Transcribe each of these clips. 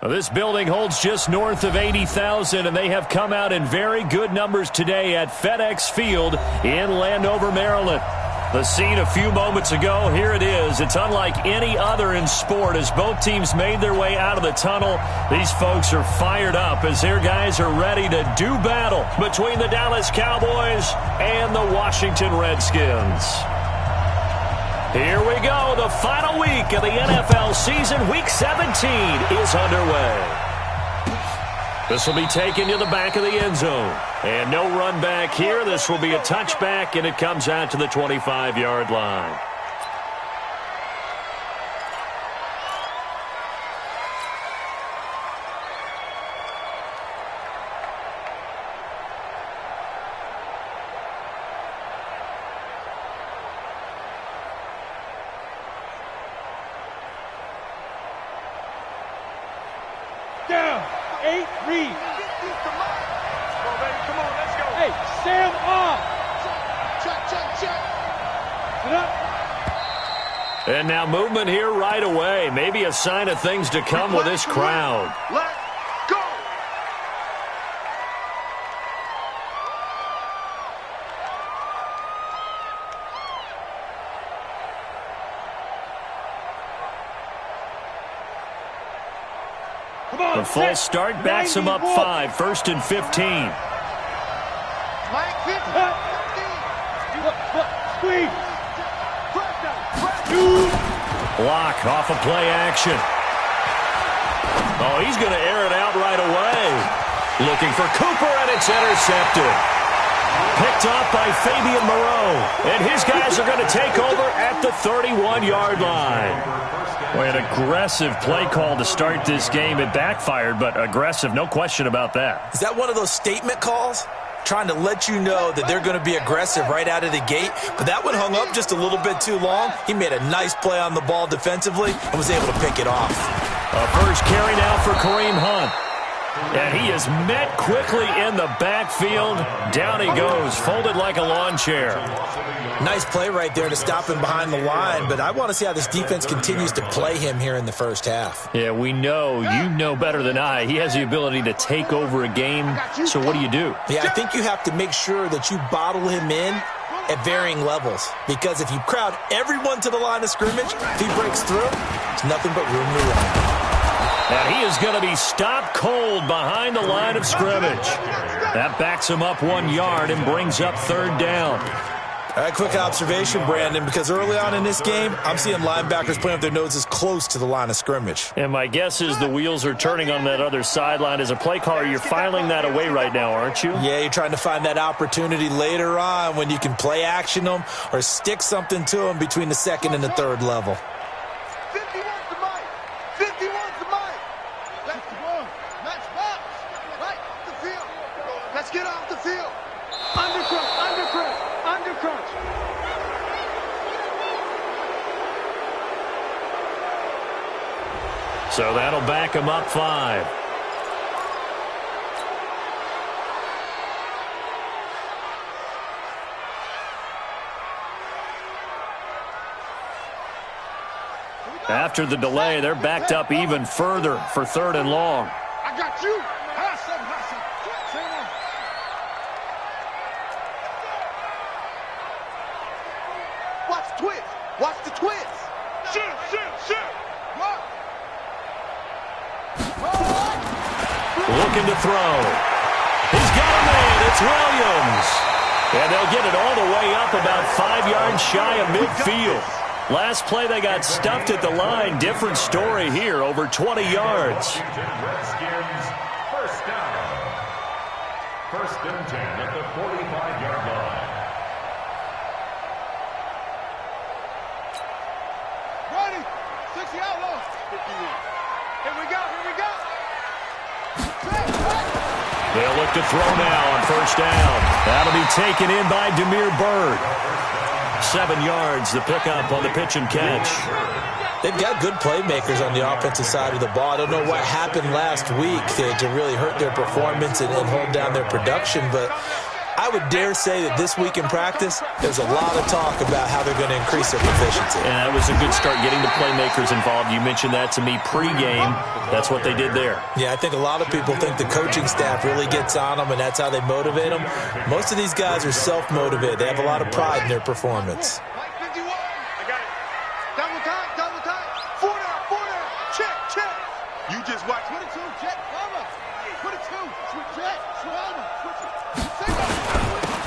Well, this building holds just north of 80,000, and they have come out in very good numbers today at FedEx Field in Landover, Maryland. The scene a few moments ago, here it is. It's unlike any other in sport as both teams made their way out of the tunnel. These folks are fired up as their guys are ready to do battle between the Dallas Cowboys and the Washington Redskins. Here we go. The final week of the NFL season. Week 17 is underway. This will be taken to the back of the end zone. And no run back here. This will be a touchback, and it comes out to the 25-yard line. Down. 8 read. Come on, let's go. Hey, Sam off. Check. Sit up. And now movement here right away. Maybe a sign of things to come with this crowd. Let's go. Come on. The false start backs him up 5, 1st and 15. Mike, 15. Squeeze. Block off of play action. Oh, he's going to air it out right away. Looking for Cooper, and it's intercepted. Picked off by Fabian Moreau. And his guys are going to take over at the 31-yard line. Boy, an aggressive play call to start this game. It backfired, but aggressive, no question about that. Is that one of those statement calls? Trying to let you know that they're going to be aggressive right out of the gate. But that one hung up just a little bit too long. He made a nice play on the ball defensively and was able to pick it off. A first carry now for Kareem Hunt. And he is met quickly in the backfield. Down he goes, folded like a lawn chair. Nice play right there to stop him behind the line, but I want to see how this defense continues to play him here in the first half. Yeah, we know, you know better than I. He has the ability to take over a game, so what do you do? Yeah, I think you have to make sure that you bottle him in at varying levels, because if you crowd everyone to the line of scrimmage, if he breaks through, it's nothing but room to run. And he is going to be stopped cold behind the line of scrimmage. That backs him up 1 yard and brings up 3rd down. All right, quick observation, Brandon, because early on in this game, I'm seeing linebackers putting up their noses close to the line of scrimmage. And my guess is the wheels are turning on that other sideline. As a play caller, you're filing that away right now, aren't you? Yeah, you're trying to find that opportunity later on when you can play action them or stick something to them between the 2nd and the 3rd level. 51 to Mike. 51 to Mike. Let's go. Match box. Right off the field. Let's get off the field. Undercrunch. So that'll back him up 5. After the delay, they're backed up even further for 3rd and long. I got you. Have some. Watch the twist. Watch the twist. Shoot. What? Looking to throw. He's got a man. It's Williams. And they'll get it all the way up about 5 yards shy of midfield. Last play, they got stuffed at the line. Different story here, over 20 yards. Redskins, first down. 1st and 10 at the 45-yard line. Ready. 60 outlaws. Here we go. They'll look to throw now on 1st down. That'll be taken in by Demir Bird. 7 yards, the pickup on the pitch and catch. They've got good playmakers on the offensive side of the ball. I don't know what happened last week to really hurt their performance and hold down their production, but I would dare say that this week in practice, there's a lot of talk about how they're going to increase their proficiency. And that was a good start, getting the playmakers involved. You mentioned that to me pregame. That's what they did there. Yeah, I think a lot of people think the coaching staff really gets on them, and that's how they motivate them. Most of these guys are self-motivated. They have a lot of pride in their performance. You just watch. 22, check, cover. 22, switch check, swallow, switch it.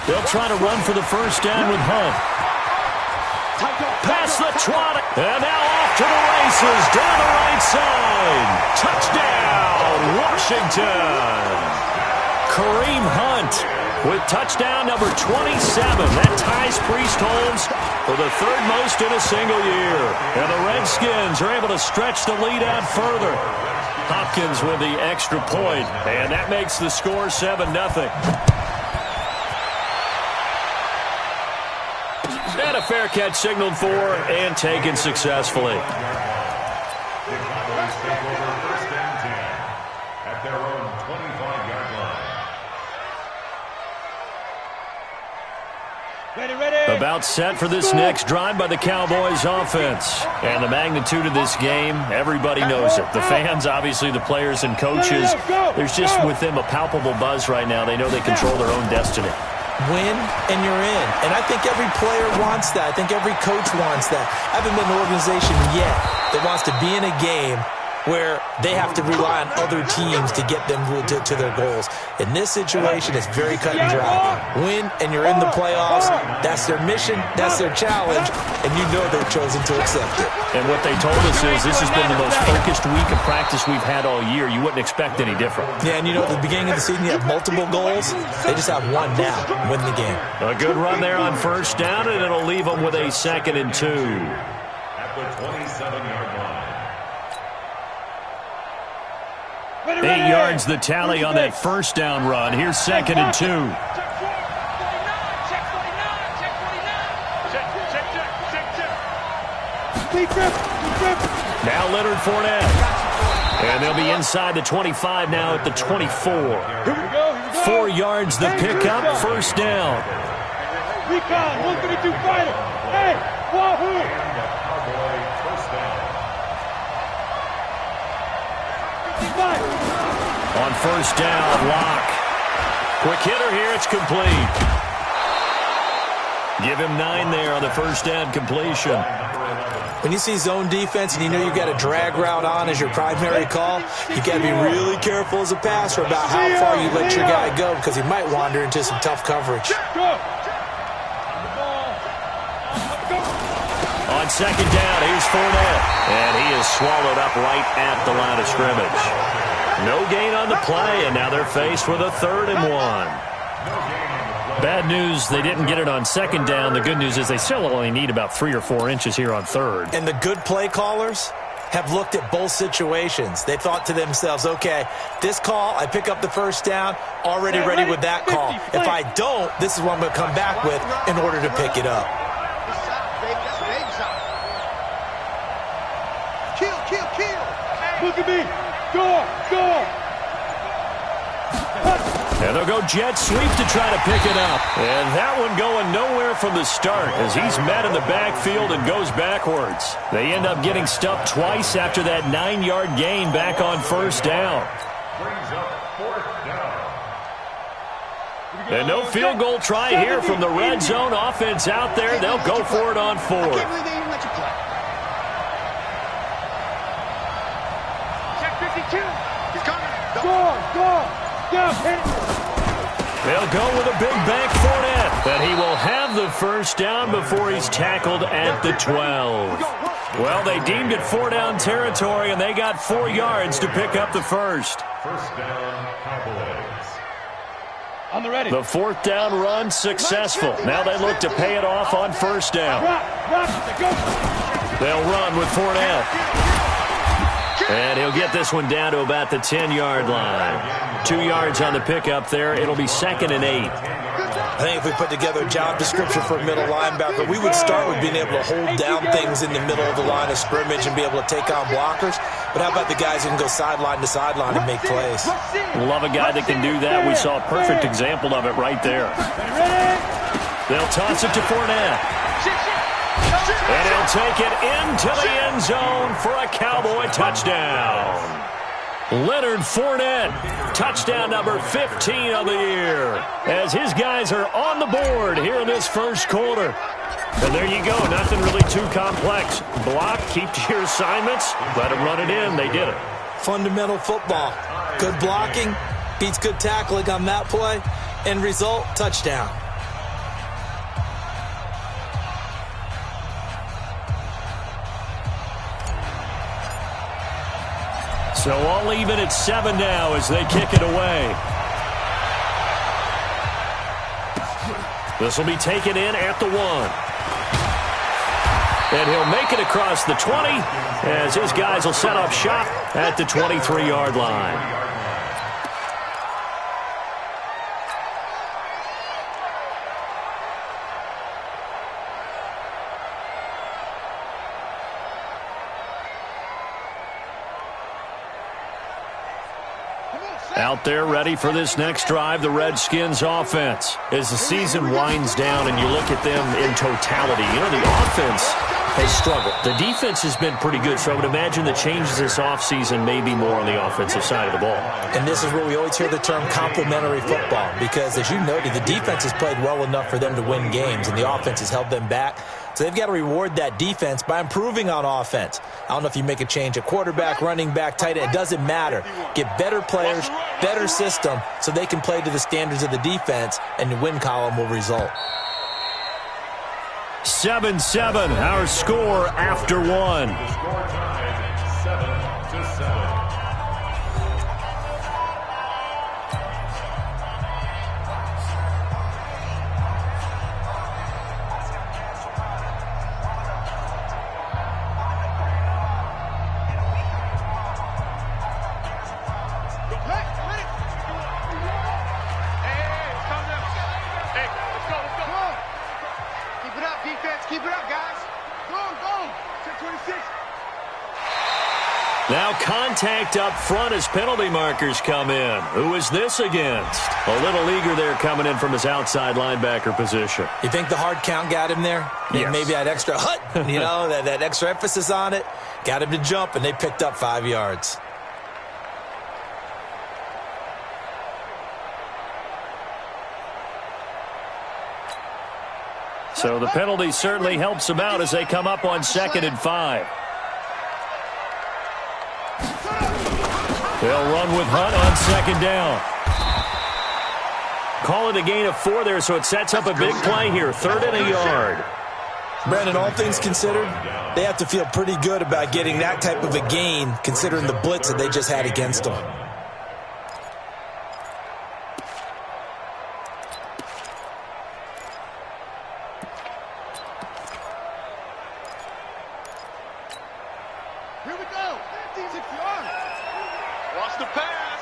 They'll try to run for the first down with Hunt. Pass the Trot. And now off to the races down the right side. Touchdown, Washington. Kareem Hunt with touchdown number 27. That ties Priest-Holmes for the third most in a single year. And the Redskins are able to stretch the lead out further. Hopkins with the extra point, and that makes the score 7-0. And a fair catch signaled for and taken successfully. The Cowboys take over first and 10 at their own 25-yard line. About set for this next drive by the Cowboys offense. And the magnitude of this game, everybody knows it. The fans, obviously the players and coaches. There's just with them a palpable buzz right now. They know they control their own destiny. Win and you're in. And I think every player wants that. I think every coach wants that. I haven't been an organization yet that wants to be in a game where they have to rely on other teams to get them to their goals. In this situation, it's very cut and dry. Win, and you're in the playoffs. That's their mission. That's their challenge. And you know they've chosen to accept it. And what they told us is this has been the most focused week of practice we've had all year. You wouldn't expect any different. Yeah, and you know, at the beginning of the season, you have multiple goals. They just have one now. Win the game. A good run there on first down, and it'll leave them with a 2nd and 2. At the 27-yard line. 8 yards the tally on that first down run. Here's 2nd and 2. Now Leonard Fournette. And they'll be inside the 25 now at the 24. 4 yards the pickup, first down. Recon, 132 fighter. Hey, wahoo! On first down, Lock. Quick hitter here, it's complete. Give him 9 there on the first down completion. When you see zone defense and you know you've got a drag route on as your primary call, you got to be really careful as a passer about how far you let your guy go because he might wander into some tough coverage. On second down, here's Fournette. And he is swallowed up right at the line of scrimmage. No gain on the play, and now they're faced with a 3rd and 1. Bad news, they didn't get it on second down. The good news is they still only need about 3 or 4 inches here on third. And the good play callers have looked at both situations. They thought to themselves, okay, this call, I pick up the first down, already ready with that call. If I don't, this is what I'm going to come back with in order to pick it up. Look at me. Score. And they'll go jet sweep to try to pick it up. And that one going nowhere from the start as he's met in the backfield and goes backwards. They end up getting stuffed twice after that 9-yard gain back on first down. Brings up 4th down. And no field goal try here from the red zone offense out there. They'll go for it on 4th. They'll go with a big bank Fournette. But he will have the first down before he's tackled at the 12. Well, they deemed it 4-down territory, and they got 4 yards to pick up the first. First down, Cowboys. On the ready. The 4th down run successful. Now they look to pay it off on first down. They'll run with Fournette. And he'll get this one down to about the 10-yard line. 2 yards on the pickup there. It'll be 2nd and 8. I think if we put together a job description for a middle linebacker, we would start with being able to hold down things in the middle of the line of scrimmage and be able to take on blockers. But how about the guys who can go sideline to sideline and make plays? Love a guy that can do that. We saw a perfect example of it right there. They'll toss it to Fournette. And he'll take it into the end zone for a Cowboy touchdown. Leonard Fournette, touchdown number 15 of the year, as his guys are on the board here in this first quarter. And there you go, nothing really too complex. Block, keep to your assignments, let them run it in. They did it. Fundamental football. Good blocking, beats good tackling on that play. End result, touchdown. So all even at 7 now as they kick it away. This will be taken in at the 1. And he'll make it across the 20 as his guys will set up shop at the 23-yard line. Out there ready for this next drive, the Redskins offense. As the season winds down and you look at them in totality, you know, the offense has struggled. The defense has been pretty good, so I would imagine the changes this offseason may be more on the offensive side of the ball. And this is where we always hear the term complementary football, because as you noted, the defense has played well enough for them to win games, and the offense has held them back. So they've got to reward that defense by improving on offense. I don't know if you make a change at quarterback, running back, tight end. It doesn't matter. Get better players, better system, so they can play to the standards of the defense, and the win column will result. 7-7, our score after 1. Score tied 7-7. Now contact up front as penalty markers come in. Who is this against? A little eager there coming in from his outside linebacker position. You think the hard count got him there? Yes. Maybe that extra hut, you know, that extra emphasis on it. Got him to jump, and they picked up 5 yards. So the penalty certainly helps them out as they come up on 2nd and 5. They'll run with Hunt on 2nd down. Call it a gain of 4 there, so it sets up a big play here. 3rd and a yard. Brandon, all things considered, they have to feel pretty good about getting that type of a gain, considering the blitz that they just had against them. Here we go. 56 yards. Watch the pass.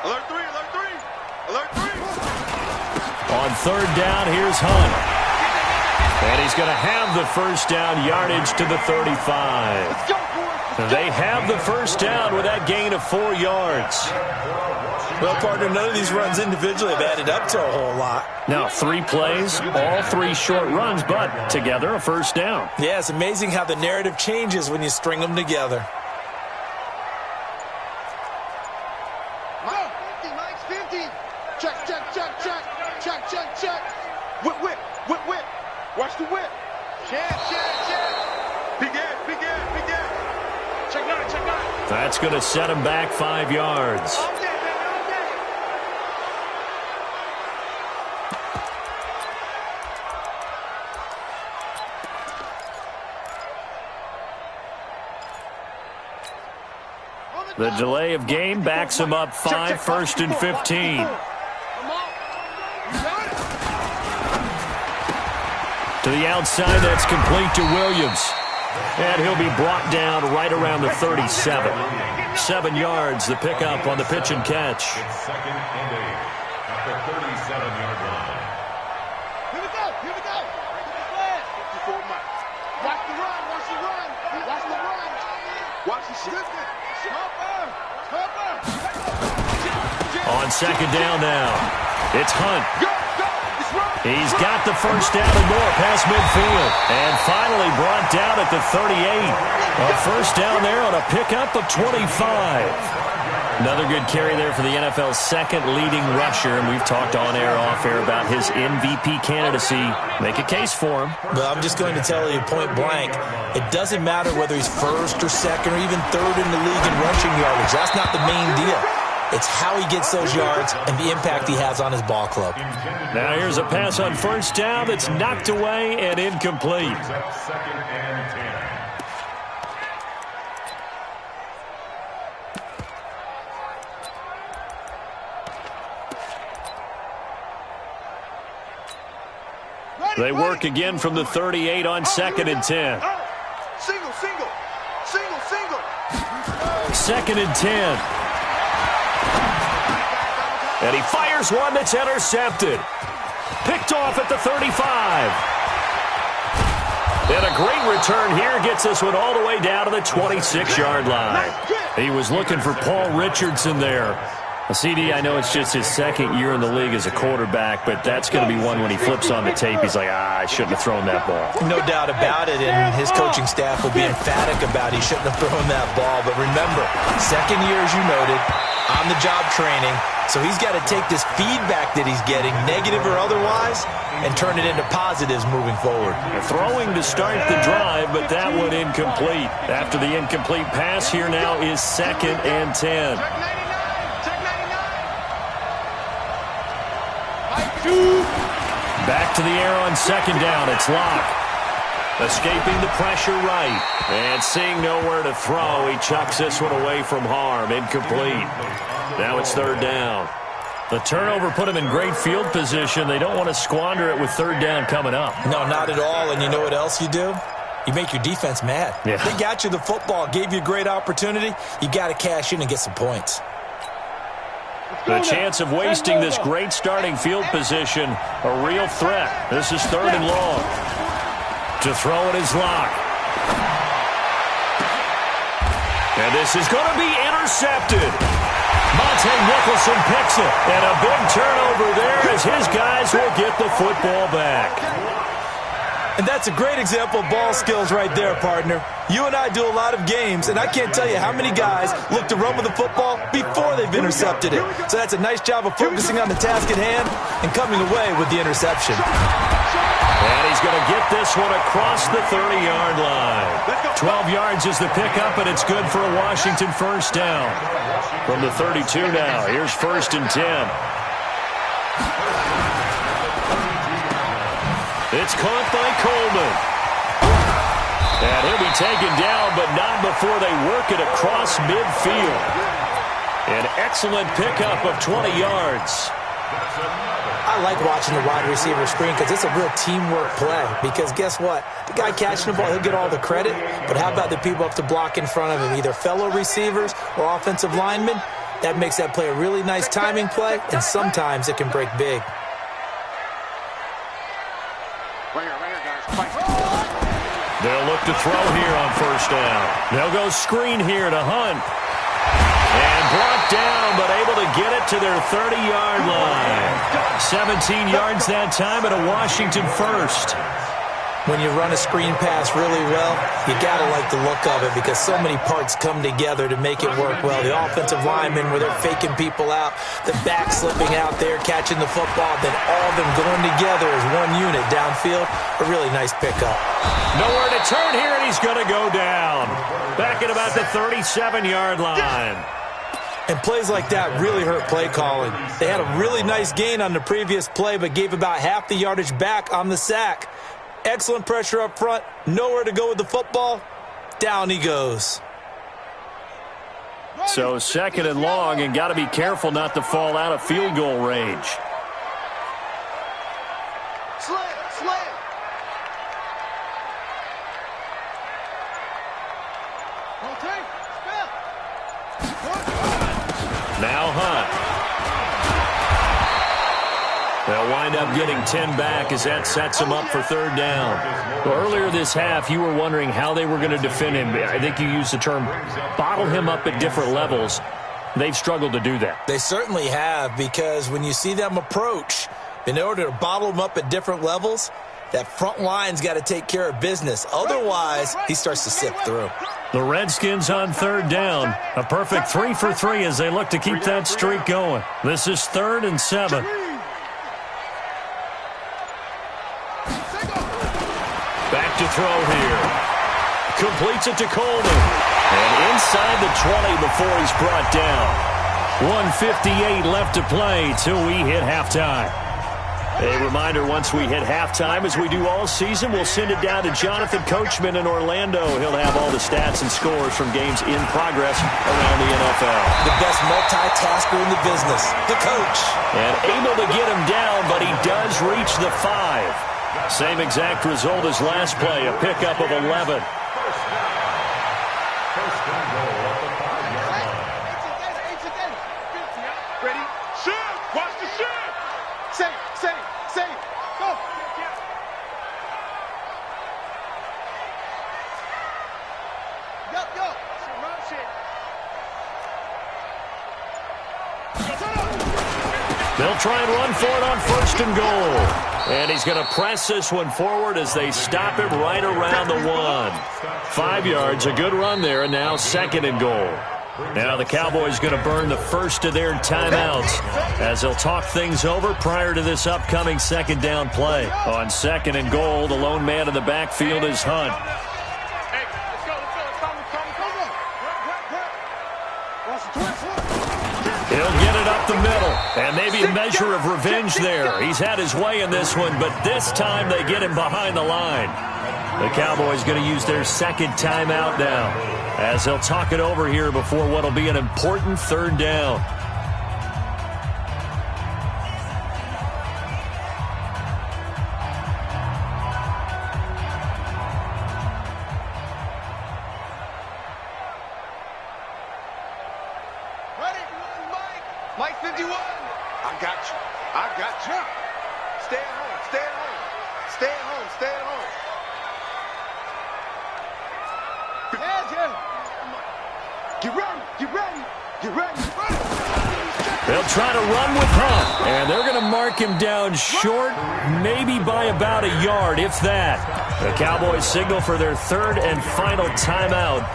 Alert 3, alert 3. Alert 3. On 3rd down, here's Hunt. And he's going to have the first down, yardage to the 35. Let's go, boys. They have the first down with that gain of 4 yards. Well, partner, none of these runs individually have added up to a whole lot. Now, 3 plays, all 3 short runs, but together a first down. Yeah, it's amazing how the narrative changes when you string them together. Mike, 50, Mike's 50. Check, check, check, check. Check, check, check. Whip, whip, whip, whip. Watch the whip. Check, check, check. Begin, begin, begin. Check 9, check 9. That's going to set him back 5 yards. All day, baby, all day. The delay of game backs him up 5, 1st and 15. Come on. You got it. To the outside, that's complete to Williams. And he'll be brought down right around the 37. 7 yards, the pickup on the pitch and catch. It's 2nd and 8 at the 37-yard line. Here we go. Here we go. 54 miles. Watch the run. Watch the run. Watch the run. Watch the shift. On 2nd down now, it's Hunt. He's got the first down and more past midfield. And finally brought down at the 38. A first down there on a pickup of 25. Another good carry there for the NFL's second leading rusher. And we've talked on air, off air about his MVP candidacy. Make a case for him. Well, I'm just going to tell you point blank, it doesn't matter whether he's first or second or even third in the league in rushing yardage. That's not the main deal. It's how he gets those yards and the impact he has on his ball club. Now here's a pass on first down that's knocked away and incomplete. 2nd and 10. They work again from the 38 on 2nd and 10. Single, single, single, single. 2nd and 10. And he fires one that's intercepted. Picked off at the 35. And a great return here gets this one all the way down to the 26-yard line. He was looking for Paul Richardson there. A CD, I know it's just his second year in the league as a quarterback, but that's going to be one when he flips on the tape, he's like, I shouldn't have thrown that ball. No doubt about it, and his coaching staff will be emphatic about he shouldn't have thrown that ball. But remember, second year, as you noted, on-the-job training, so he's got to take this feedback that he's getting, negative or otherwise, and turn it into positives moving forward. Throwing to start the drive, but that one incomplete. After the incomplete pass, here now is 2nd and 10. Back to the air on 2nd down. It's Locke. Escaping the pressure right. And seeing nowhere to throw, he chucks this one away from harm. Incomplete. Now it's 3rd down. The turnover put him in great field position. They don't want to squander it with 3rd down coming up. No, not at all. And you know what else you do? You make your defense mad. Yeah. They got you the football, gave you a great opportunity. You got to cash in and get some points. The chance of wasting this great starting field position, a real threat. This is 3rd and long. To throw it is Locke. And this is going to be intercepted. Monte Nicholson picks it. And a big turnover there as his guys will get the football back. And that's a great example of ball skills right there, partner. You and I do a lot of games, and I can't tell you how many guys look to run with the football before they've intercepted it. So that's a nice job of focusing on the task at hand and coming away with the interception. And he's going to get this one across the 30-yard line. 12 yards is the pickup, and it's good for a Washington first down. From the 32 now, here's 1st and 10. It's caught by Coleman. And he'll be taken down, but not before they work it across midfield. An excellent pickup of 20 yards. I like watching the wide receiver screen because it's a real teamwork play. Because guess what? The guy catching the ball, he'll get all the credit. But how about the people up to block in front of him, either fellow receivers or offensive linemen? That makes that play a really nice timing play, and sometimes it can break big. They'll look to throw here on first down. They'll go screen here to Hunt. And brought down, but able to get it to their 30-yard line. 17 yards that time at a Washington first. When you run a screen pass really well, you got to like the look of it because so many parts come together to make it work well. The offensive linemen, where they're faking people out, the back slipping out there, catching the football, then all of them going together as one unit downfield. A really nice pickup. Nowhere to turn here, and he's going to go down. Back at about the 37-yard line. And plays like that really hurt play calling. They had a really nice gain on the previous play, but gave about half the yardage back on the sack. Excellent pressure up front. Nowhere to go with the football. Down he goes. So 2nd and long, and got to be careful not to fall out of field goal range. Now Hunt. They'll wind up getting 10 back as that sets them up for third down. Well, earlier this half, you were wondering how they were going to defend him. I think you used the term bottle him up at different levels. They've struggled to do that. They certainly have, because when you see them approach, in order to bottle him up at different levels, that front line's got to take care of business. Otherwise, he starts to slip through. The Redskins on third down. A perfect 3 for 3 as they look to keep that streak going. This is 3rd and 7. Back to throw here. Completes it to Coleman. And inside the 20 before he's brought down. 1:58 left to play till we hit halftime. A reminder, once we hit halftime, as we do all season, we'll send it down to Jonathan Coachman in Orlando. He'll have all the stats and scores from games in progress around the NFL. The best multitasker in the business, the coach. And able to get him down, but he does reach the 5. Same exact result as last play, a pickup of 11. First and goal at the 5-yard line. Ready? Shoot! Watch the shoot! Say, go! Yo! They'll try and run for it on 1st and goal. And he's going to press this one forward as they stop him right around the 1. 5 yards, a good run there, and now 2nd and goal. Now the Cowboys going to burn the first of their timeouts as they'll talk things over prior to this upcoming 2nd down play. On 2nd and goal, the lone man in the backfield is Hunt. He'll get it up the middle, and maybe a measure of revenge there. He's had his way in this one, but this time they get him behind the line. The Cowboys going to use their 2nd timeout now as they'll talk it over here before what will be an important 3rd down. Mike 51. I got you. Stay at home. Get ready. They'll try to run with Hunt, and they're going to mark him down short, maybe by about a yard, if that. The Cowboys signal for their 3rd and final timeout.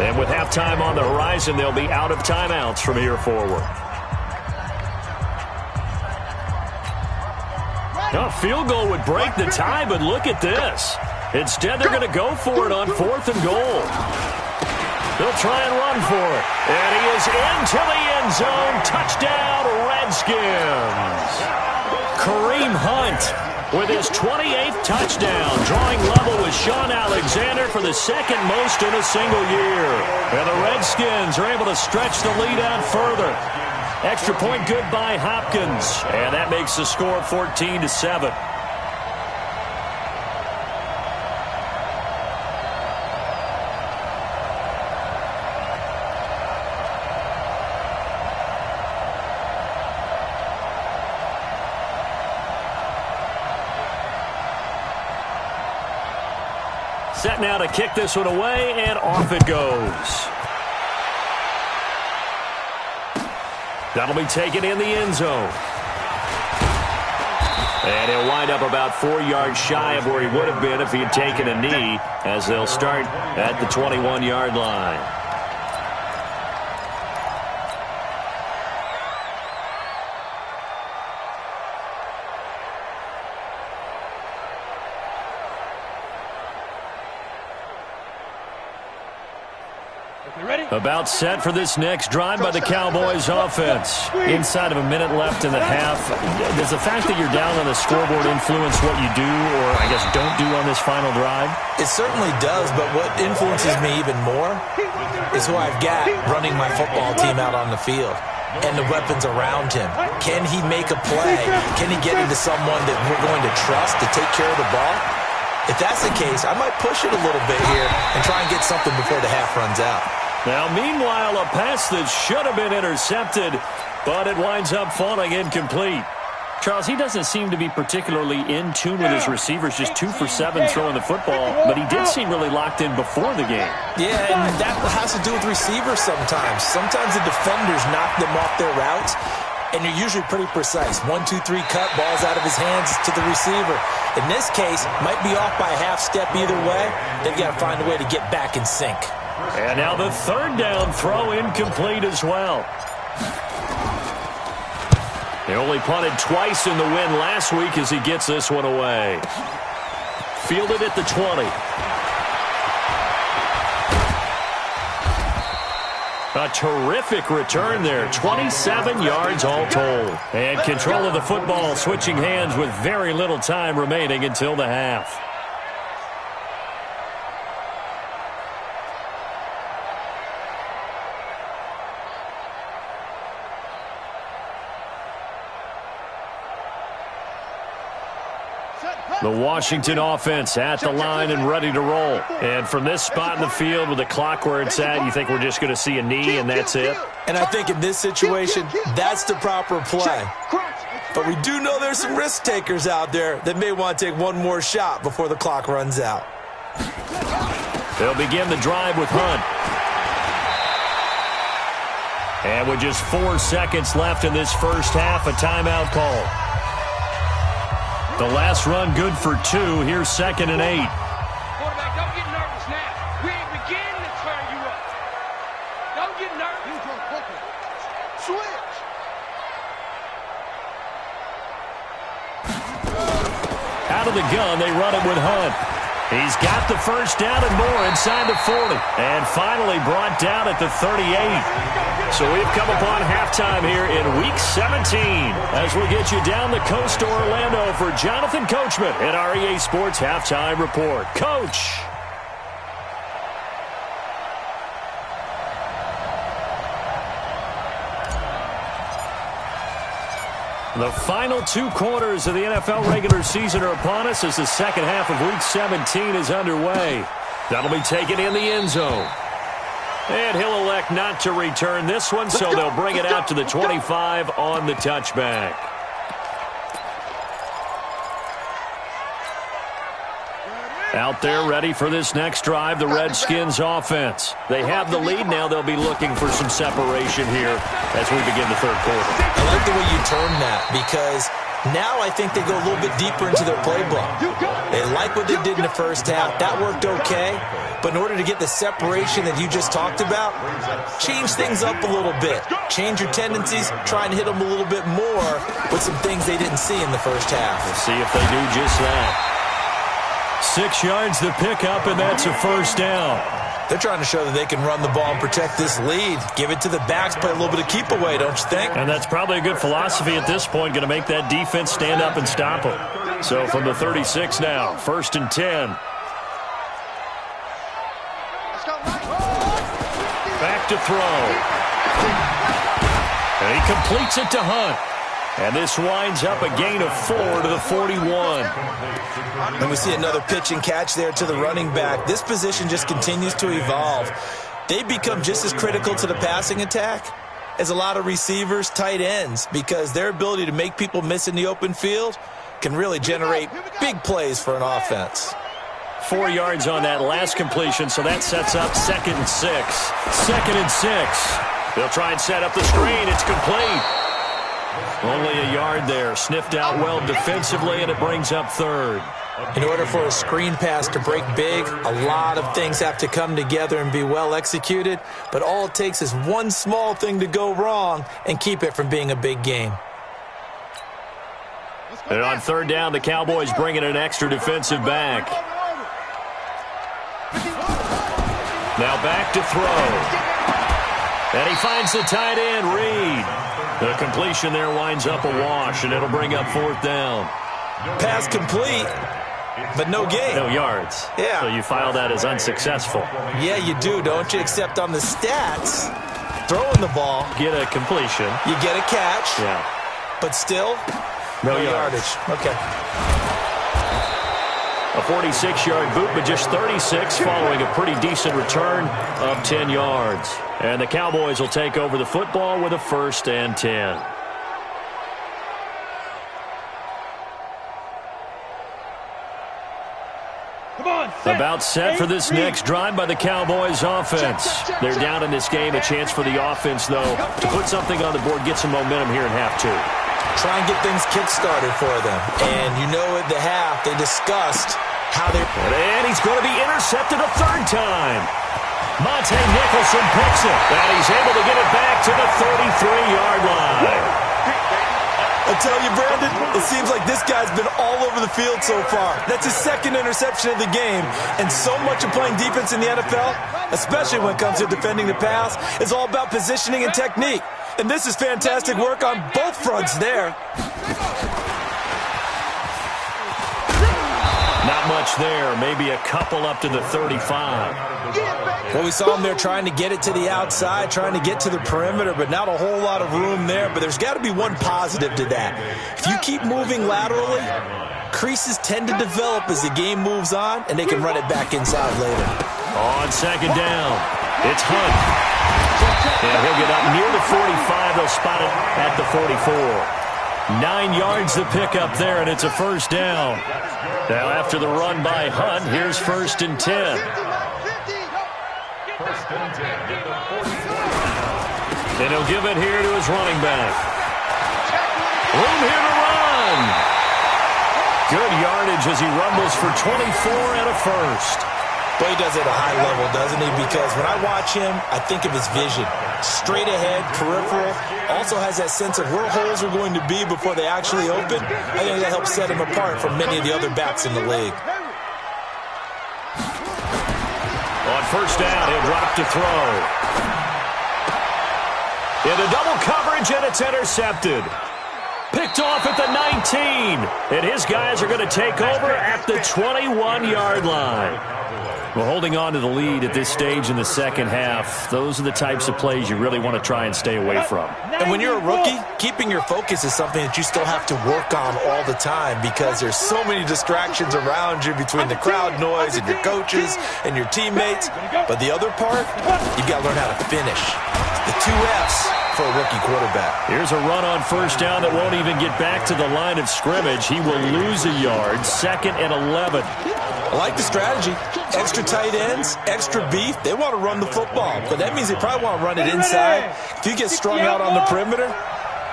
And with halftime on the horizon, they'll be out of timeouts from here forward. A field goal would break the tie, but look at this. Instead, they're going to go for it on 4th and goal. They'll try and run for it. And he is into the end zone. Touchdown, Redskins. Kareem Hunt with his 28th touchdown, drawing level with Sean Alexander for the 2nd most in a single year. And the Redskins are able to stretch the lead out further. Extra point good by Hopkins. And that makes the score 14-7. Set now to kick this one away, and off it goes. That'll be taken in the end zone. And he'll wind up about 4 yards shy of where he would have been if he had taken a knee, as they'll start at the 21-yard line. About set for this next drive by the Cowboys offense. Inside of a minute left in the half. Does the fact that you're down on the scoreboard influence what you do, or I guess don't do on this final drive? It certainly does, but what influences me even more is who I've got running my football team out on the field and the weapons around him. Can he make a play? Can he get into someone that we're going to trust to take care of the ball? If that's the case, I might push it a little bit here and try and get something before the half runs out. Now, meanwhile, a pass that should have been intercepted, but it winds up falling incomplete. Charles, he doesn't seem to be particularly in tune with his receivers, just 2 for 7 throwing the football, but he did seem really locked in before the game. Yeah, and that has to do with receivers sometimes. Sometimes the defenders knock them off their routes, and you're usually pretty precise. 1, 2, 3 cut, ball's out of his hands to the receiver. In this case, might be off by a half step either way. They've got to find a way to get back in sync. And now the third down throw incomplete as well. They only punted twice in the win last week as he gets this one away. Fielded at the 20. A terrific return there. 27 yards all told. And control of the football, switching hands with very little time remaining until the half. The Washington offense at the line and ready to roll. And from this spot in the field with the clock where it's at, you think we're just going to see a knee and that's it? And I think in this situation, that's the proper play. But we do know there's some risk takers out there that may want to take one more shot before the clock runs out. They'll begin the drive with Hunt. And with just 4 seconds left in this first half, a timeout call. The last run good for 2. Here's 2nd and 8. Quarterback, don't get nervous now. We ain't beginning to tear you up. Don't get nervous. Switch. Out of the gun, they run it with Hunt. He's got the first down and more inside the 40. And finally brought down at the 38. So we've come upon halftime here in Week 17 as we get you down the coast to Orlando for Jonathan Coachman at our EA Sports Halftime Report. Coach. The final 2 quarters of the NFL regular season are upon us as the second half of Week 17 is underway. That'll be taken in the end zone. And he'll elect not to return this one, so they'll bring it out to the 25 on the touchback. Out there ready for this next drive, the Redskins offense. They have the lead. Now they'll be looking for some separation here as we begin the third quarter. I like the way you term that because now I think they go a little bit deeper into their playbook. They like what they did in the first half. That worked okay. But in order to get the separation that you just talked about, change things up a little bit. Change your tendencies. Try and hit them a little bit more with some things they didn't see in the first half. We'll see if they do just that. 6 yards to pick up, and that's a first down. They're trying to show that they can run the ball and protect this lead. Give it to the backs, play a little bit of keep away, don't you think? And that's probably a good philosophy at this point, going to make that defense stand up and stop them. So from the 36 now, 1st and 10. Back to throw. And he completes it to Hunt. And this winds up a gain of 4 to the 41. And we see another pitch and catch there to the running back. This position just continues to evolve. They become just as critical to the passing attack as a lot of receivers, tight ends, because their ability to make people miss in the open field can really generate big plays for an offense. 4 yards on that last completion, so that sets up 2nd and 6. 2nd and 6. They'll try and set up the screen. It's complete. Only a yard there. Sniffed out well defensively, and it brings up 3rd. In order for a screen pass to break big, a lot of things have to come together and be well executed, but all it takes is one small thing to go wrong and keep it from being a big game. And on 3rd down, the Cowboys bring in an extra defensive back. Now back to throw. And he finds the tight end, Reed. The completion there winds up a wash, and it'll bring up 4th down. Pass complete, but no gain. No yards. Yeah. So you file that as unsuccessful. Yeah, you do, don't you? Except on the stats, throwing the ball. Get a completion. You get a catch. Yeah. But still, no yardage. Okay. A 46-yard boot, but just 36 following a pretty decent return of 10 yards. And the Cowboys will take over the football with a 1st and 10. About set for this next drive by the Cowboys offense. They're down in this game. A chance for the offense, though, to put something on the board, get some momentum here in half 2. Try and get things kick-started for them. And you know at the half, they discussed how they... And he's going to be intercepted a 3rd time. Monte Nicholson picks it. And he's able to get it back to the 33-yard line. I tell you, Brandon, it seems like this guy's been all over the field so far. That's his 2nd interception of the game. And so much of playing defense in the NFL, especially when it comes to defending the pass, is all about positioning and technique. And this is fantastic work on both fronts there. Not much there. Maybe a couple up to the 35. Well, we saw him there trying to get it to the outside, trying to get to the perimeter, but not a whole lot of room there. But there's got to be one positive to that. If you keep moving laterally, creases tend to develop as the game moves on, and they can run it back inside later. On 2nd down, it's Hunt. And he'll get up near the 45. They'll spot it at the 44. 9 yards to pick up there, and it's a 1st down. Now, after the run by Hunt, here's 1st and 10. And he'll give it here to his running back. Room here to run. Good yardage as he rumbles for 24 and a 1st. But he does it at a high level, doesn't he? Because when I watch him, I think of his vision. Straight ahead, peripheral. Also has that sense of where holes are going to be before they actually open. I think that helps set him apart from many of the other backs in the league. On 1st down, he'll drop to throw. Into double coverage, and it's intercepted. Picked off at the 19. And his guys are going to take over at the 21-yard line. Well, holding on to the lead at this stage in the 2nd half, those are the types of plays you really want to try and stay away from. And when you're a rookie, keeping your focus is something that you still have to work on all the time because there's so many distractions around you between the crowd noise and your coaches and your teammates. But the other part, you've got to learn how to finish. The 2 F's for a rookie quarterback. Here's a run on 1st down that won't even get back to the line of scrimmage. He will lose a yard, 2nd and 11. I like the strategy. Extra tight ends, extra beef. They want to run the football, but that means they probably want to run it inside. If you get strung out on the perimeter,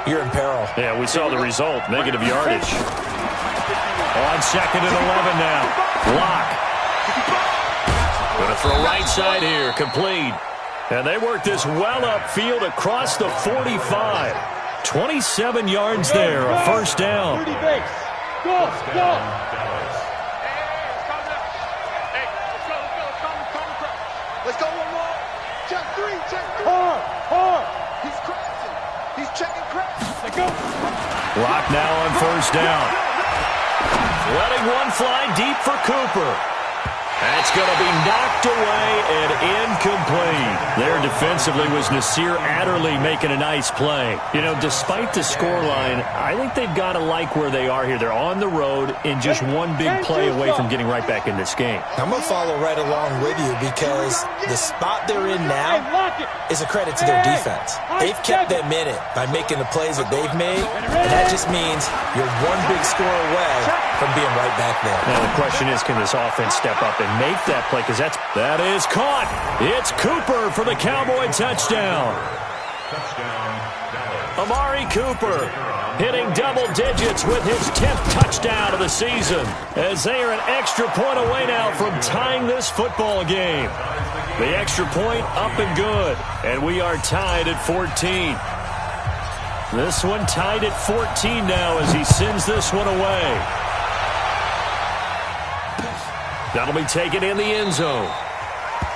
you're in peril. Yeah, we saw the result, negative yardage. On 2nd and 11 now. Lock. Going to throw right side here, complete. And they work this well upfield across the 45. 27 yards there, a 1st down. Let's go one more. Check 3, check 3. Hard. He's crashing. He's checking crash. Let's go. Lock now on 1st down. Letting one fly deep for Cooper. That's going to be knocked away and incomplete. There defensively was Nasir Adderley making a nice play. You know, despite the scoreline, I think they've got to like where they are here. They're on the road and just one big play away from getting right back in this game. I'm going to follow right along with you because the spot they're in now is a credit to their defense. They've kept them in it by making the plays that they've made, and that just means you're one big score away from being right back there. Now the question is, can this offense step up and make that play? Because that is caught. It's Cooper for the Cowboy touchdown. Amari Cooper hitting double digits with his 10th touchdown of the season, as they are an extra point away now from tying this football game. The extra point up and good, and we are tied at 14. This one tied at 14 now as he sends this one away. That'll be taken in the end zone.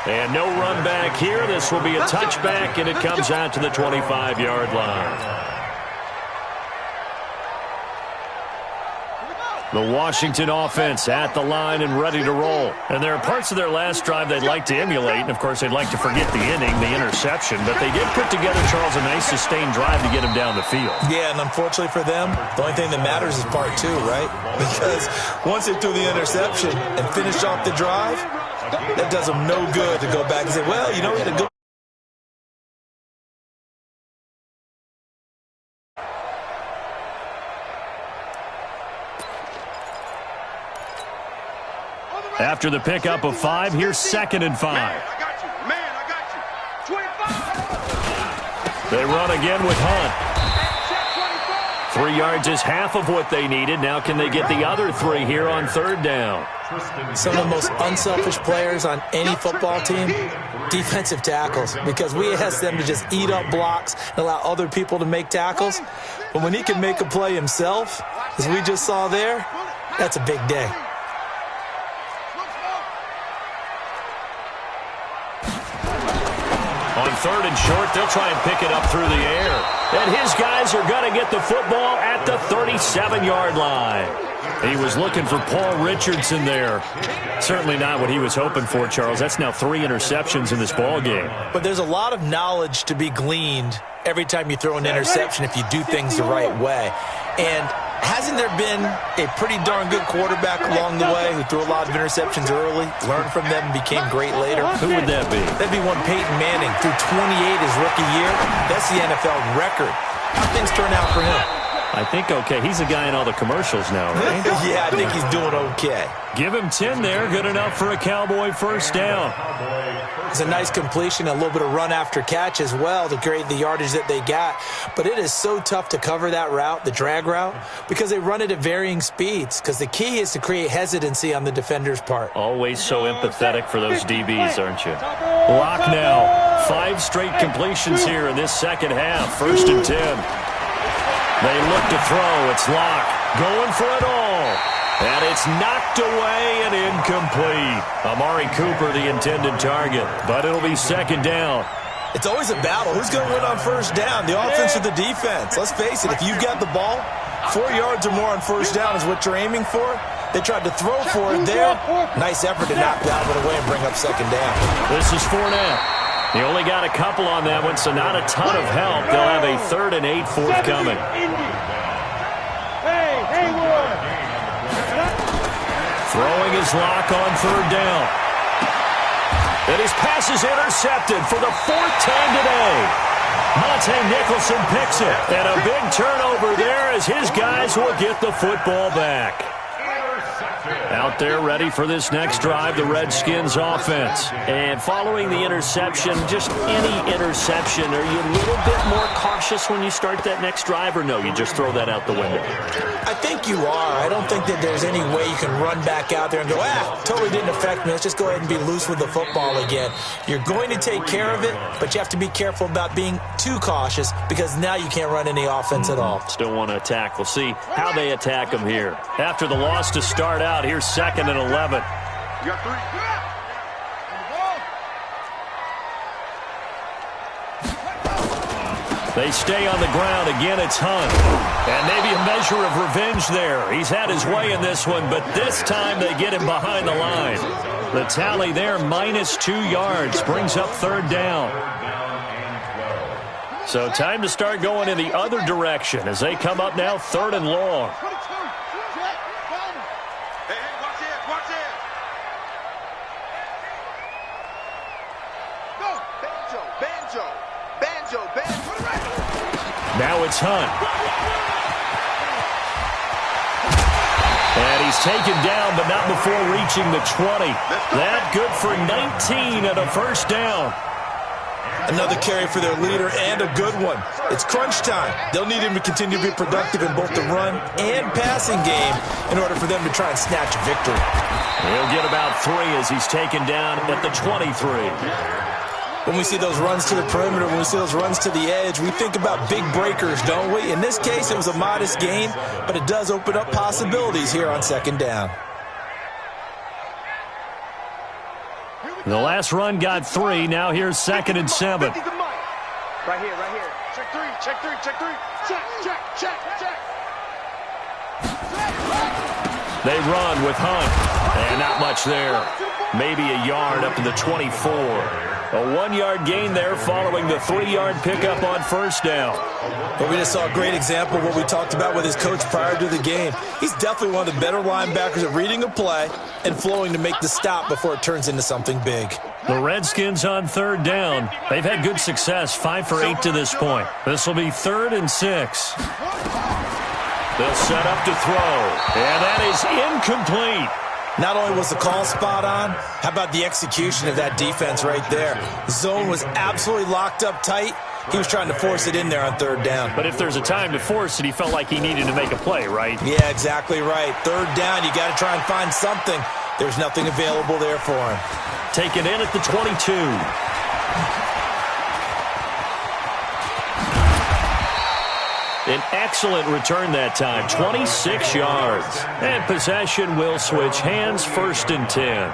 And no run back here. This will be a touchback, and it comes out to the 25-yard line. The Washington offense at the line and ready to roll. And there are parts of their last drive they'd like to emulate, and, of course, they'd like to forget the inning, the interception. But they did put together, Charles, a nice sustained drive to get him down the field. Yeah, and unfortunately for them, the only thing that matters is part two, right? Because once they threw the interception and finished off the drive, that does them no good to go back and say, well, you know, we had a good After the pickup of 5, here's 2nd and 5. Man, I got you. 25. They run again with Hunt. 3 yards is half of what they needed. Now can they get the other 3 here on 3rd down? Some of the most unselfish players on any football team, defensive tackles, because we ask them to just eat up blocks and allow other people to make tackles. But when he can make a play himself, as we just saw there, that's a big day. On 3rd and short, they'll try and pick it up through the air. And his guys are going to get the football at the 37-yard line. He was looking for Paul Richardson there. Certainly not what he was hoping for, Charles. That's now 3 interceptions in this ball game. But there's a lot of knowledge to be gleaned every time you throw an interception if you do things the right way. And hasn't there been a pretty darn good quarterback along the way who threw a lot of interceptions early, learned from them, and became great later? Who would that be? That'd be one Peyton Manning. Threw 28 his rookie year. That's the NFL record. How things turn out for him? I think okay. He's a guy in all the commercials now, right? Yeah, I think he's doing okay. Give him 10 there. Good enough for a Cowboy first down. It's a nice completion, a little bit of run after catch as well to create the yardage that they got. But it is so tough to cover that route, the drag route, because they run it at varying speeds. Because the key is to create hesitancy on the defender's part. Always so empathetic for those DBs, aren't you? Lock now. 5 straight completions here in this second half. 1st and 10. They look to throw. It's Locke going for it all. And it's knocked away and incomplete. Amari Cooper, the intended target. But it'll be 2nd down. It's always a battle. Who's going to win on 1st down, the offense or the defense? Let's face it, if you've got the ball, 4 yards or more on 1st down is what you're aiming for. They tried to throw for it there. Nice effort to knock that one away and bring up 2nd down. This is Fournette. He only got a couple on that one, so not a ton of help. They'll have a 3rd and 8 forthcoming. Throwing his Lock on 3rd down. And his pass is intercepted for the 4th time today. Monte Nicholson picks it. And a big turnover there as his guys will get the football back. Out there ready for this next drive, the Redskins offense. And following the interception, just any interception, are you a little bit more cautious when you start that next drive, or no, you just throw that out the window? I think you are. I don't think that there's any way you can run back out there and go, totally didn't affect me. Let's just go ahead and be loose with the football again. You're going to take care of it, but you have to be careful about being too cautious because now you can't run any offense at all. Still want to attack. We'll see how they attack them here. After the loss to start out, here's 2nd and 11. You got 3. They stay on the ground. Again, it's Hunt. And maybe a measure of revenge there. He's had his way in this one, but this time they get him behind the line. The tally there, -2 yards, brings up 3rd down. So time to start going in the other direction as they come up now 3rd and long. Now it's Hunt. And he's taken down, but not before reaching the 20. That good for 19 and a 1st down. Another carry for their leader and a good one. It's crunch time. They'll need him to continue to be productive in both the run and passing game in order for them to try and snatch a victory. He'll get about 3 as he's taken down at the 23. When we see those runs to the perimeter, when we see those runs to the edge, we think about big breakers, don't we? In this case, it was a modest gain, but it does open up possibilities here on 2nd down. The last run got 3. Now here's 2nd and 7. Right here, right here. Check 3, check 3, check 3. Check, check, check, check. They run with Hunt. And not much there. Maybe a yard up to the 24. A 1-yard gain there following the 3-yard pickup on first down. But we just saw a great example of what we talked about with his coach prior to the game. He's definitely one of the better linebackers at reading a play and flowing to make the stop before it turns into something big. The Redskins on third down. They've had good success, 5 for 8 to this point. This will be 3rd and 6. They'll set up to throw, and that is incomplete. Not only was the call spot on, how about the execution of that defense right there? Zone was absolutely locked up tight. He was trying to force it in there on 3rd down. But if there's a time to force it, he felt like he needed to make a play, right? Yeah, exactly right. 3rd down, you got to try and find something. There's nothing available there for him. Taken in at the 22. An excellent return that time, 26 yards. And possession will switch hands, 1st and 10.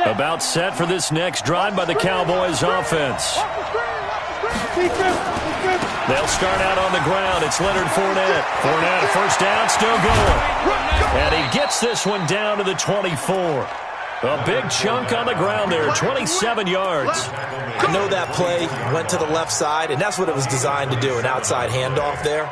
About set for this next drive by the Cowboys offense. They'll start out on the ground. It's Leonard Fournette. Fournette, a first down, still going. And he gets this one down to the 24. A big chunk on the ground there, 27 yards. I know that play went to the left side, and that's what it was designed to do, an outside handoff there.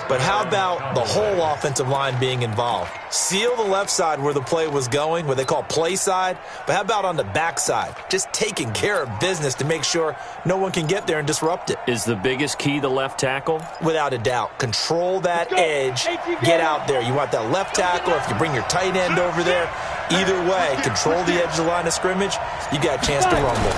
But how about the whole offensive line being involved? Seal the left side where the play was going, what they call play side. But how about on the back side? Just taking care of business to make sure no one can get there and disrupt it. Is the biggest key the left tackle? Without a doubt. Control that edge. Get out there. You want that left tackle. If you bring your tight end over there, either way, control the edge of the line of scrimmage, you got a chance to rumble.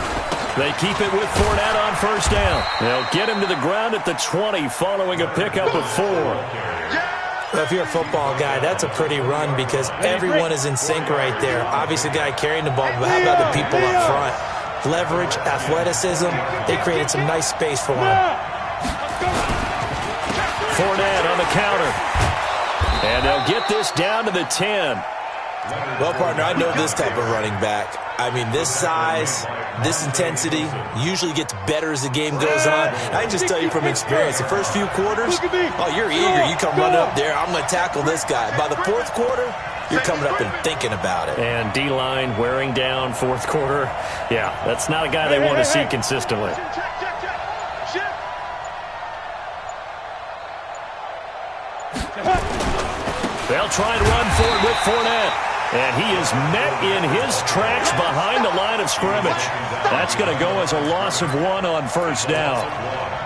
They keep it with Fournette on first down. They'll get him to the ground at the 20 following a pickup of 4. Well, if you're a football guy, that's a pretty run because everyone is in sync right there. Obviously, the guy carrying the ball, but how about the people up front? Leverage, athleticism, they created some nice space for him. Fournette on the counter. And they'll get this down to the 10. Well, partner, I know this type of running back. I mean, this size, this intensity usually gets better as the game goes on. I can just tell you from experience, the first few quarters, oh, you're eager. You come running up there, I'm going to tackle this guy. By the 4th quarter, you're coming up and thinking about it. And D-line wearing down 4th quarter. Yeah, that's not a guy they want to see consistently. They'll try and run for it with Fournette. And he is met in his tracks behind the line of scrimmage. That's going to go as a loss of 1 on first down.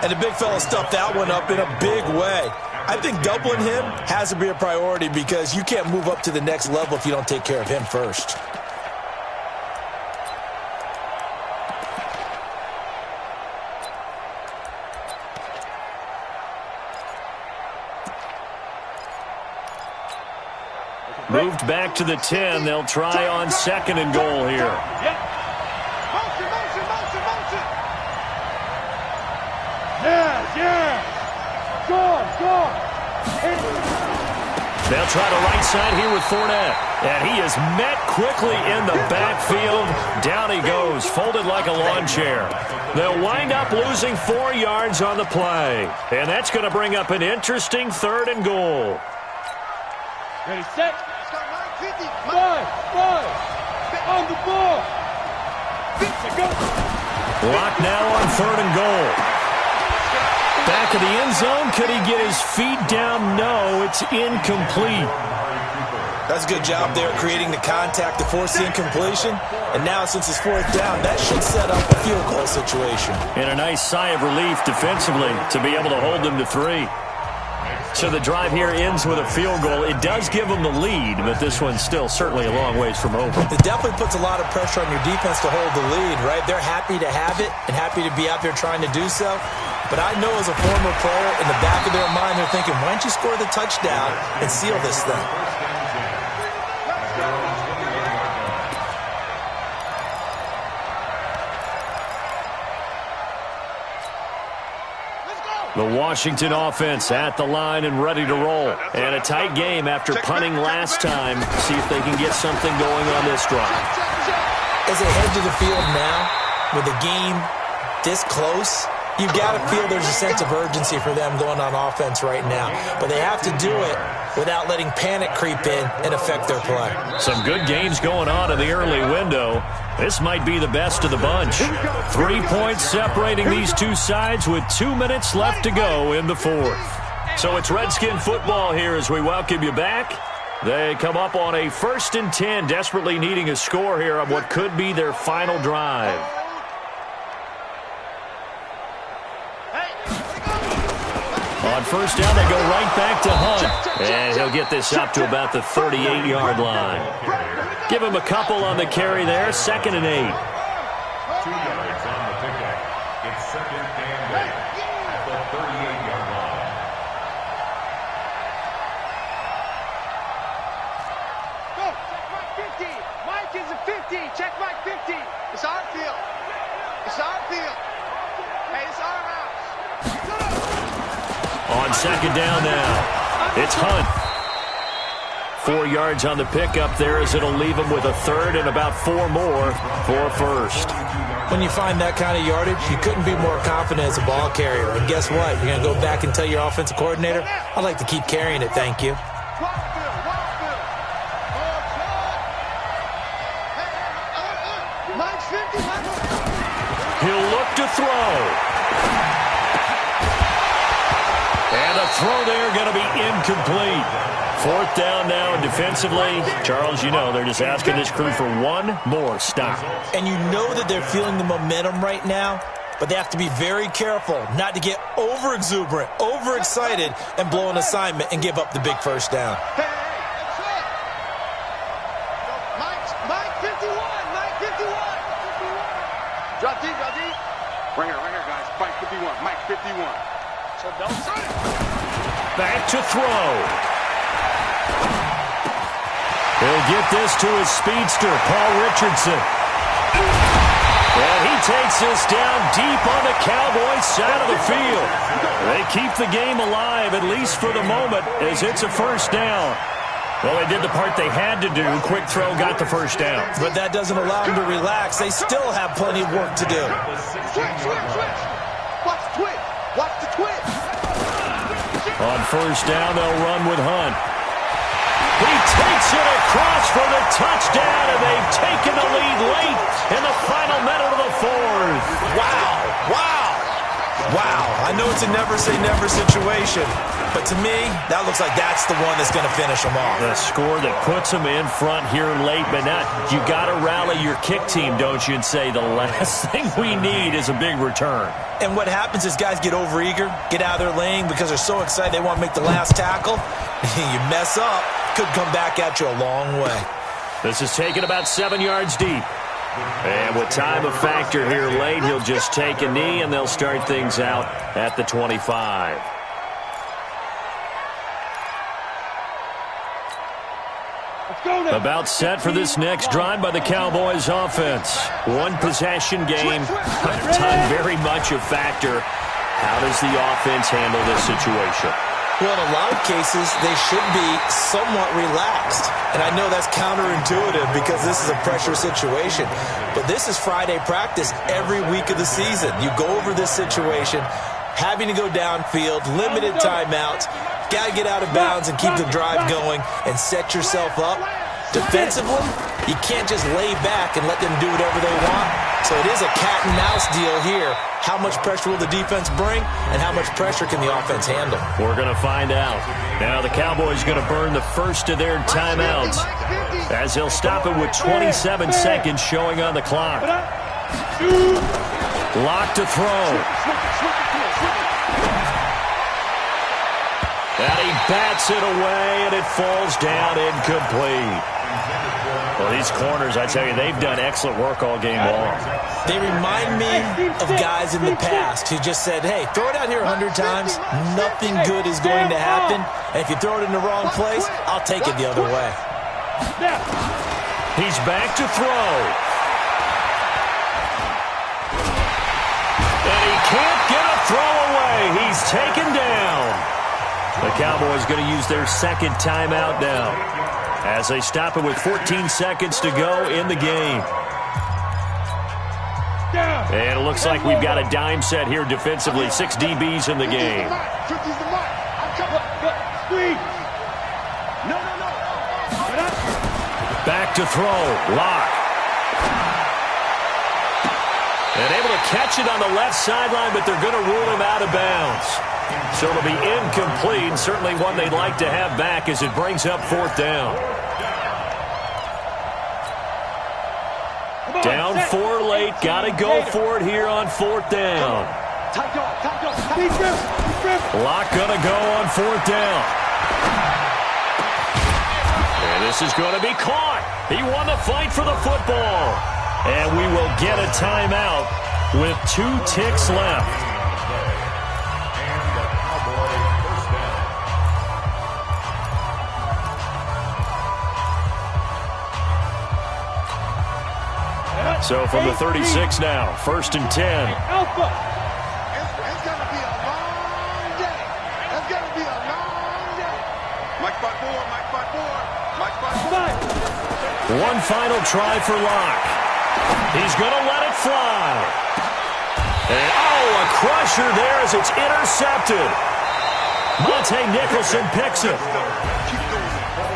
And the big fella stuffed that one up in a big way. I think doubling him has to be a priority because you can't move up to the next level if you don't take care of him first. Moved back to the 10. They'll try on 2nd and goal here. They'll try the right side here with Fournette. And he is met quickly in the backfield. Down he goes, folded like a lawn chair. They'll wind up losing 4 yards on the play. And that's going to bring up an interesting 3rd and goal. Ready, set. Five. On the ball. Locked now on 3rd and goal. Back of the end zone. Could he get his feet down? No, it's incomplete. That's a good job there creating the contact to force the incompletion. And now since it's 4th down, that should set up a field goal situation. And a nice sigh of relief defensively to be able to hold them to 3. So the drive here ends with a field goal. It does give them the lead, but this one's still certainly a long ways from over. It definitely puts a lot of pressure on your defense to hold the lead, right? They're happy to have it and happy to be out there trying to do so. But I know as a former player, in the back of their mind, they're thinking, why don't you score the touchdown and seal this thing? The Washington offense at the line and ready to roll. And a tight game after punting last time. See if they can get something going on this drive. As they head to the field now, with a game this close, you've got to feel there's a sense of urgency for them going on offense right now. But they have to do it without letting panic creep in and affect their play. Some good games going on in the early window. This might be the best of the bunch. 3 points separating these two sides with 2 minutes left to go in the fourth. So it's Redskin football here as we welcome you back. They come up on a 1st and 10, desperately needing a score here on what could be their final drive. On 1st down, they go right back to Hunt. And he'll get this up to about the 38-yard line. Give him a couple on the carry there, 2nd and 8. 2 yards on the pickup. It's 2nd and 8 at the 38-yard line. Go, check Mike 50. Mike is a 50. Check Mike 50. It's our field. It's our field. Hey, it's our house. On 2nd down now, it's Hunt. 4 yards on the pickup there as it'll leave him with a 3rd and about 4 more for 1st. When you find that kind of yardage, you couldn't be more confident as a ball carrier. And guess what? You're going to go back and tell your offensive coordinator, I'd like to keep carrying it, thank you. He'll look to throw. And the throw there going to be incomplete. 4th down now, and defensively, Charles, you know, they're just asking this crew for one more stop. And you know that they're feeling the momentum right now, but they have to be very careful not to get over-exuberant, over-excited, and blow an assignment and give up the big 1st down. Mike 51, Mike 51. Drop deep, drop deep. Right here, guys. Mike 51, Mike 51. So don't say it. Back to throw. He'll get this to his speedster, Paul Richardson. And he takes this down deep on the Cowboys side of the field. They keep the game alive, at least for the moment, as it's a 1st down. Well, they did the part they had to do. Quick throw got the 1st down. But that doesn't allow them to relax. They still have plenty of work to do. Switch. Watch the twitch. Watch the twitch. On 1st down, they'll run with Hunt. He takes it across for the touchdown, and they've taken the lead late in the final minute of the 4th. Wow. I know it's a never-say-never situation, but to me, that looks like that's the one that's going to finish them off. The score that puts them in front here late, but now you got to rally your kick team, don't you, and say the last thing we need is a big return. And what happens is guys get overeager, get out of their lane because they're so excited they want to make the last tackle. You mess up, could come back at you a long way. This is taken about 7 yards deep. And with time a factor here late, he'll just take a knee, and they'll start things out at the 25. About set for this next drive by the Cowboys offense. One possession game, time very much a factor. How does the offense handle this situation? Well, in a lot of cases, they should be somewhat relaxed. And I know that's counterintuitive because this is a pressure situation. But this is Friday practice every week of the season. You go over this situation, having to go downfield, limited timeouts, got to get out of bounds and keep the drive going and set yourself up. Defensively, you can't just lay back and let them do whatever they want. So it is a cat and mouse deal here. How much pressure will the defense bring, and how much pressure can the offense handle? We're going to find out. Now the Cowboys going to burn the first of their timeouts as they'll stop it with 27 seconds showing on the clock. Lock to throw. And he bats it away, and it falls down incomplete. Well, these corners, I tell you, they've done excellent work all game long. They remind me of guys in the past who just said, hey, throw it out here 100 times, nothing good is going to happen. And if you throw it in the wrong place, I'll take it the other way. He's back to throw. And he can't get a throw away. He's taken down. The Cowboys going to use their second timeout now as they stop it with 14 seconds to go in the game. And it looks like we've got a dime set here defensively. 6 DBs in the game. Back to throw. Lock. And able to catch it on the left sideline, but they're going to rule him out of bounds. So it'll be incomplete. Certainly one they'd like to have back as it brings up 4th down. Down 4 late. Got to go for it here on 4th down. Lock going to go on 4th down. And this is going to be caught. He won the fight for the football. And we will get a timeout with 2 ticks left. So from the 36 now, 1st and 10. It's going to be a long day. It's going to be a long day. Mike spot 4, Mike spot 4, Mike spot 4. One final try for Locke. He's going to let it fly. And, a crusher there as it's intercepted. Monte Nicholson picks it.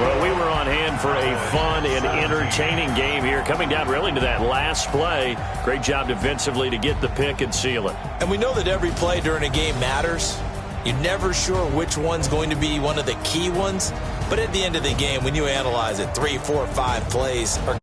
Well, we were on hand for a fun and entertaining game here, coming down really to that last play. Great job defensively to get the pick and seal it. And we know that every play during a game matters. You're never sure which one's going to be one of the key ones. But at the end of the game, when you analyze it, 3, 4, 5 plays are